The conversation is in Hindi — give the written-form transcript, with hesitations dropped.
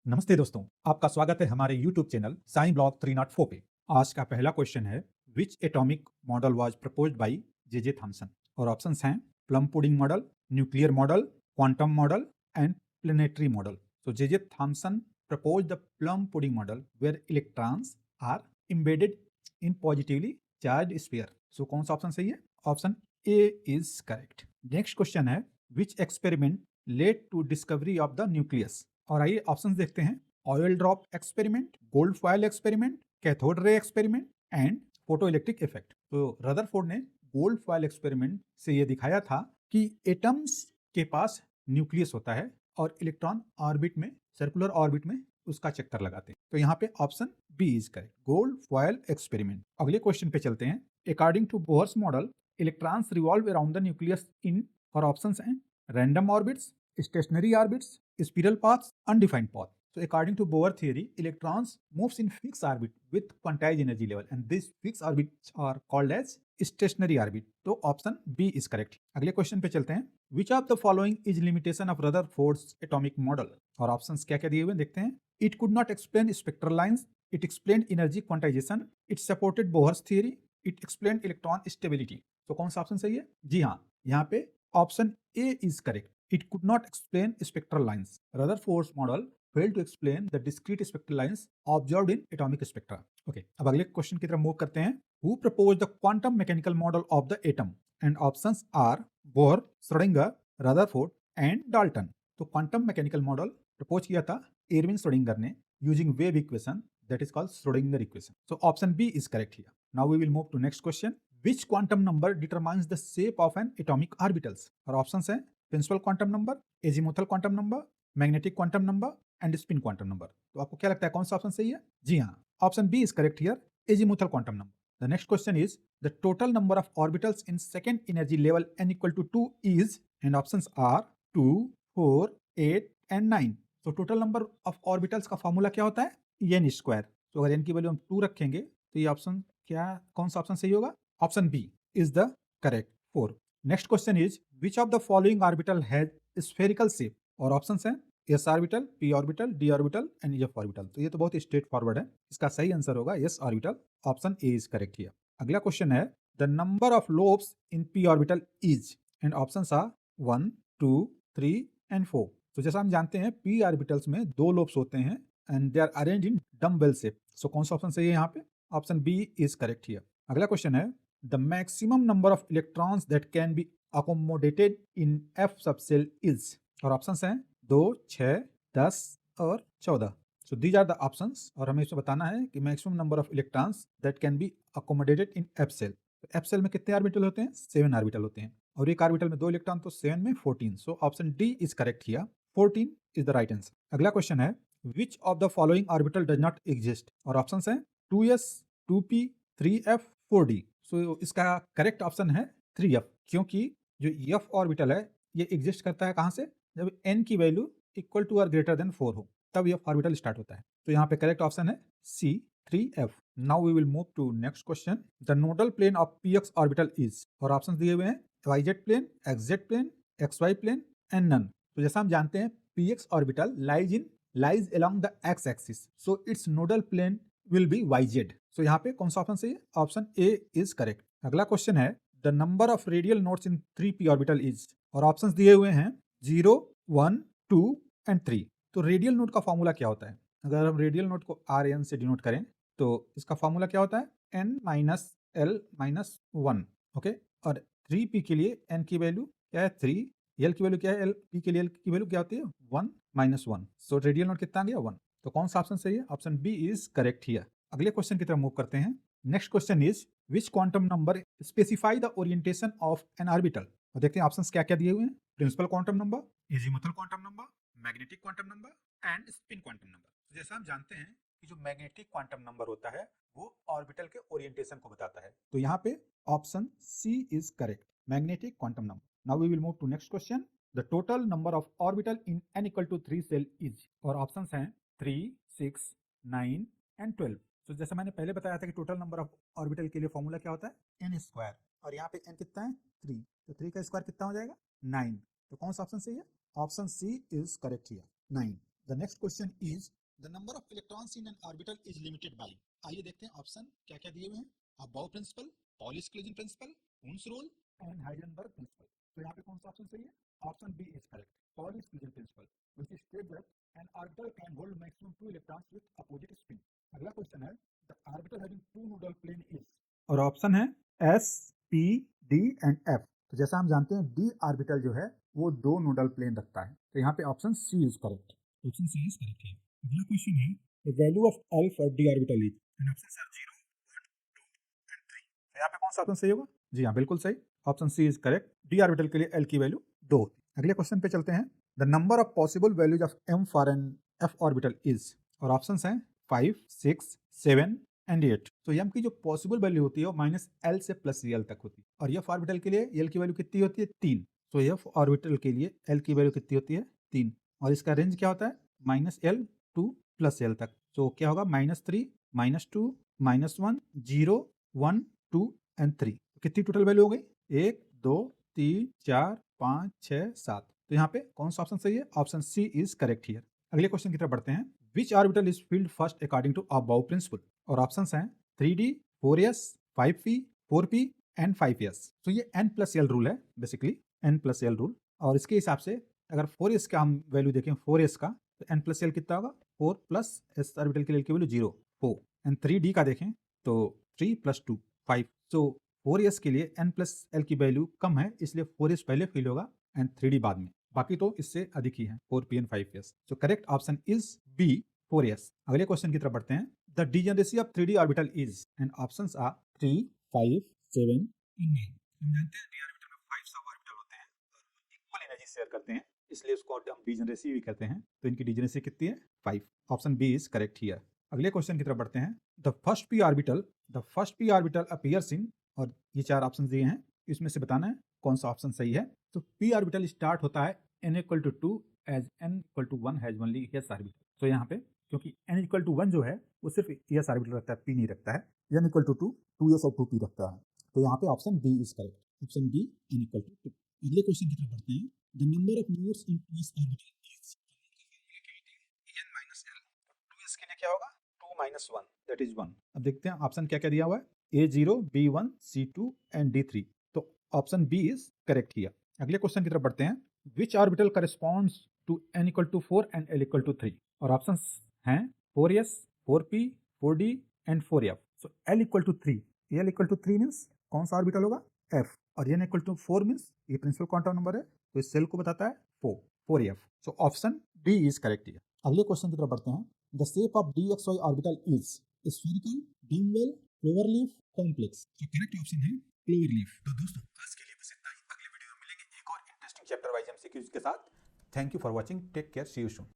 नमस्ते दोस्तों, आपका स्वागत है हमारे YouTube चैनल साइंस ब्लॉग 304 पे। आज का पहला क्वेश्चन है, which atomic model was proposed by J Thomson. और ऑप्शंस हैं plum pudding model, nuclear model, quantum model and planetary model. तो J Thomson proposed the plum pudding model where electrons are embedded in positively charged sphere. So कौन सा ऑप्शन सही है? Option A is correct. Next question है, which experiment led to discovery of the nucleus. और आइए ऑप्शंस देखते हैं। Oil drop experiment, gold foil experiment, cathode ray experiment and photoelectric effect. तो रदरफोर्ड ने गोल्ड फॉयल एक्सपेरिमेंट से यह दिखाया था कि एटम्स के पास न्यूक्लियस होता है और इलेक्ट्रॉन ऑर्बिट में, सर्कुलर ऑर्बिट में उसका चक्कर लगाते हैं। तो यहाँ पे option B is correct, gold foil experiment. अगले क्वेश्चन पे चलते हैं। According to Bohr's model, electrons revolve around the nucleus in, और ऑप्शंस हैं random orbits, stationary orbits, spiral paths, undefined path. So according to Bohr theory, electrons moves in fixed orbit with quantized energy level, and these fixed orbits are called as stationary orbit. तो ऑप्शन बी इज करेक्ट। अगले क्वेश्चन पे चलते हैं। विच of the following is limitation of Rutherford's atomic model. और ऑप्शंस क्या क्या दिए हुए देखते हैं। It could not explain spectral lines, it explain energy quantization, it supported Bohr's theory, it explain electron stability. तो कौन सा ऑप्शन सही है? जी हाँ, यहाँ पे option A is correct. It could not explain spectral lines. Rutherford's model failed to explain the discrete spectral lines observed in atomic spectra. Okay, अब अगले क्वेश्चन की तरफ मूव करते हैं। Who proposed the quantum mechanical model of the atom? And options are Bohr, Schrödinger, Rutherford and Dalton. तो क्वांटम मैकेनिकल मॉडल प्रपोज किया था एरविन श्रोडिंगर ने using wave equation, that is called Schrodinger equation. So option B is correct here. Now we will move to next question. Which quantum number determines the shape of an atomic orbitals? और ऑप्शंस हैं principal quantum number, azimuthal quantum number, magnetic quantum number and spin quantum number. तो आपको क्या लगता है कौन सा ऑप्शन सही है? जी हाँ, option B is correct here, azimuthal quantum number. The next question is the total number of orbitals in second energy level n equal to 2 is, and options are 2, 4, 8 and 9। तो टोटल नंबर ऑफ ऑर्बिटल्स का फॉर्मूला क्या होता है? n square. तो अगर n की वैल्यू हम 2 रखेंगे तो ये ऑप्शन क्या, कौन सा ऑप्शन सही होगा? Option B is the correct 4। Next question is, which of the following orbital has spherical shape. और ऑप्शंस हैं s orbital, p orbital, d orbital and f orbital. तो ये तो बहुत स्ट्रेट फॉरवर्ड है, इसका सही आंसर होगा s orbital, option A is correct here. अगला क्वेश्चन है, the number of lobes in p orbital is, and options are 1, 2, 3 and 4। तो जैसा हम जानते हैं पी ऑर्बिटल्स में 2 लोब्स होते हैं and they are arranged in dumbbell shape. So कौन सा ऑप्शन सही है यहाँ पे? Option B is correct here. अगला क्वेश्चन है, the maximum number of electrons that can be accommodated in F subshell is, और ऑप्शंस हैं 2, 6, 10 और 14। So these are the options, और हमें इसमें बताना है कि maximum number of electrons that can be accommodated in F cell। तो F cell में कितने ऑर्बिटल होते हैं? 7 ऑर्बिटल होते हैं, और एक ऑर्बिटल में 2 इलेक्ट्रॉन, तो 7 में 14। सो option D is correct here, 14 is the right answer. अगला क्वेश्चन है, विच of the following orbital does not exist. और ऑप्शंस हैं 2s, 2p, 3f, 4d। सो इसका करेक्ट ऑप्शन है 3f, क्योंकि जो f ऑर्बिटल है ये एग्जिस्ट करता है कहां से? जब n की वैल्यू इक्वल टू और ग्रेटर देन 4 हो, तब f ऑर्बिटल स्टार्ट होता है। तो यहाँ पे करेक्ट ऑप्शन है C, 3f। Now we will move to next question. The nodal plane of px orbital is, और ऑप्शंस दिए हुए हैं yz plane, xz plane, xy plane and none. तो जैसा हम जानते हैं px orbital lies along the x axis, so its nodal plane will be yz। सो यहाँ पे कौन सा ऑप्शन सही है? Option A is correct. अगला क्वेश्चन है, the number of radial nodes in 3p orbital is, और ऑप्शंस दिए हुए हैं 0, 1, 2 एंड 3। तो रेडियल नोड का फॉर्मूला क्या होता है? अगर हम रेडियल नोड को rn से डिनोट करें तो इसका फॉर्मूला क्या होता है? n minus l minus 1। Okay, और 3p के लिए n की वैल्यू क्या है? 3, l की वैल्यू क्या है? p के लिए l की वैल्यू क्या होती है? 1 माइनस 1। सो रेडियल नोड कितना आ गया? 1। तो कौन सा ऑप्शन सही है? Option B is correct here. अगले क्वेश्चन की तरफ मूव करते हैं। Next question is, which quantum number specify the orientation of an orbital. और देखते हैं ऑप्शंस क्या क्या दिए हुए हैं। Principal quantum number, azimuthal quantum number, magnetic quantum number and spin quantum number. जैसा हम जानते हैं कि जो मैग्नेटिक क्वांटम नंबर होता है वो ऑर्बिटल के ओरिएंटेशन को बताता है। तो यहाँ पे option C is correct, magnetic quantum number. Now we will move to next question. The total number of orbital in n equal to 3 shell is, और ऑप्शंस हैं 3, 6, 9 एंड 12। तो जैसे मैंने पहले बताया था कि टोटल नंबर ऑफ ऑर्बिटल के लिए फॉर्मूला क्या होता है? n स्क्वायर, और यहाँ पे n कितना है? 3। तो 3 का स्क्वायर कितना हो जाएगा? 9। तो कौन सा ऑप्शन सही है? Option C is correct here, 9। The next question is the number of electrons in an orbital is limited by. आइए देखते हैं ऑप्शन क्या क्या दिए हुए हैं. Aufbau principle, Pauli exclusion principle, Ohm's rule and Heisenberg principle. तो यहाँ पे कौन सा ऑप्शन सही है? Option B is correct. Pauli exclusion principle which states that an orbital can hold maximum 2 electrons with opposite spin. अगला क्वेश्चन है the orbital having two nodal plane is. और ऑप्शन है S, P, D and F. तो जैसा हम जानते हैं डी ऑर्बिटल जो है वो दो नोडल प्लेन रखता है. तो यहाँ पे option C is correct. Option C is correct है. अगला क्वेश्चन है the value of l for d orbital is. And option are 0, 1, 2 and 3. तो यहाँ पे कौन सा ऑप्शन सही होगा? जी हाँ, बिल्कुल सही. Option C is correct. D orbital के लिए एल की वैल्यू 2 होती है. अगले क्वेश्चन पे चलते हैं. The number of possible values of m for an f orbital is. और ऑप्शंस हैं 5, 6, 7 एंड 8. तो एम की जो पॉसिबल वैल्यू होती है वो माइनस एल से प्लस एल तक होती है. और एफ ऑर्बिटल के लिए एल की वैल्यू कितनी होती है? 3. तो एफ ऑर्बिटल के लिए एल की वैल्यू कितनी होती है? 3. और इसका रेंज क्या होता है? Minus L two plus L तक. तो क्या होगा? -3, -2, -1, 0, 1, 2 एंड 3. कितनी टोटल वैल्यू हो गई? 1, 2, 3, 4, 5, 6, 7. तो यहाँ पे कौन सा ऑप्शन सही है? Option C is correct here. अगले क्वेश्चन की तरफ बढ़ते हैं. Which orbital is filled first according to aufbau principle. और ऑप्शंस हैं 3D, 4S, 5P, 4P and 5S. तो ये n+l रूल है बेसिकली, n+l रूल. और इसके हिसाब से अगर 4S का हम वैल्यू देखें 4S का तो n+l कितना होगा? 4 प्लस S ऑर्बिटल के लिए की वैल्यू 0, 4. एंड 3D का देखें तो 3 + 2, 5. तो 4S के लिए n+l की वैल्यू कम है इसलिए 4S पहले फील होगा एंड 3D बाद में. बाकी तो इससे अधिक ही है 4P and 5S. So correct option is B, 4S. अगले क्वेश्चन की तरफ बढ़ते हैं. The degeneracy of 3D orbital is. And options are 3, 5, 7 and 9. हम जानते हैं डी ऑर्बिटल में 5 सब ऑर्बिटल होते हैं और इक्वल एनर्जी शेयर करते हैं इसलिए उसको हम डिजेनरेसी भी कहते हैं. तो इनकी डिजेनरेसी कितनी है? 5. Option B is correct here. अगले क्वेश्चन की तरफ बढ़ते हैं. The first p orbital appears in. और ये 4 ऑप्शन दिए हैं, इसमें से बताना है कौन सा ऑप्शन सही है. तो पी ऑर्बिटल स्टार्ट होता है n = 2 as n = 1 has only s orbital. तो यहाँ पे क्योंकि n = 1 जो है वो सिर्फ s ऑर्बिटल रखता है, p नहीं रखता है. n = 2, 2s और 2p रखता है. तो यहाँ पे option B is correct. Option B, n = 2. अगले क्वेश्चन की तरफ बढ़ते हैं. The number of nodes in 2s orbital is. n - l. 2s के लिए क्या होगा? 2 - 1 दैट इज 1. अब देखते हैं ऑप्शन क्या क्या दिया हुआ है. A0, B1, C2 and D3. तो option B is correct here. अगले क्वेश्चन की तरफ बढ़ते हैं. Which orbital corresponds to n = 4 and l = 3. और ऑप्शंस हैं 4s, 4p, 4d and 4f. So l = 3. l = 3 means कौन सा ऑर्बिटल होगा? f. और n = 4 मींस ये प्रिंसिपल क्वांटम नंबर है तो इस सेल को बताता है 4, 4f. So option D is correct here. अगले क्वेश्चन की तरफ बढ़ते हैं. The shape of dxy orbital is spherical, dumbbell, cloverleaf, complex. तो करेक्ट ऑप्शन है क्लोवरलीफ. तो दोस्तों आज के लिए बस इतना ही. अगले वीडियो में मिलेंगे एक और इंटरेस्टिंग चैप्टर वाइज एमसीक्यूज के साथ. Thank you for watching. Take care. See you soon.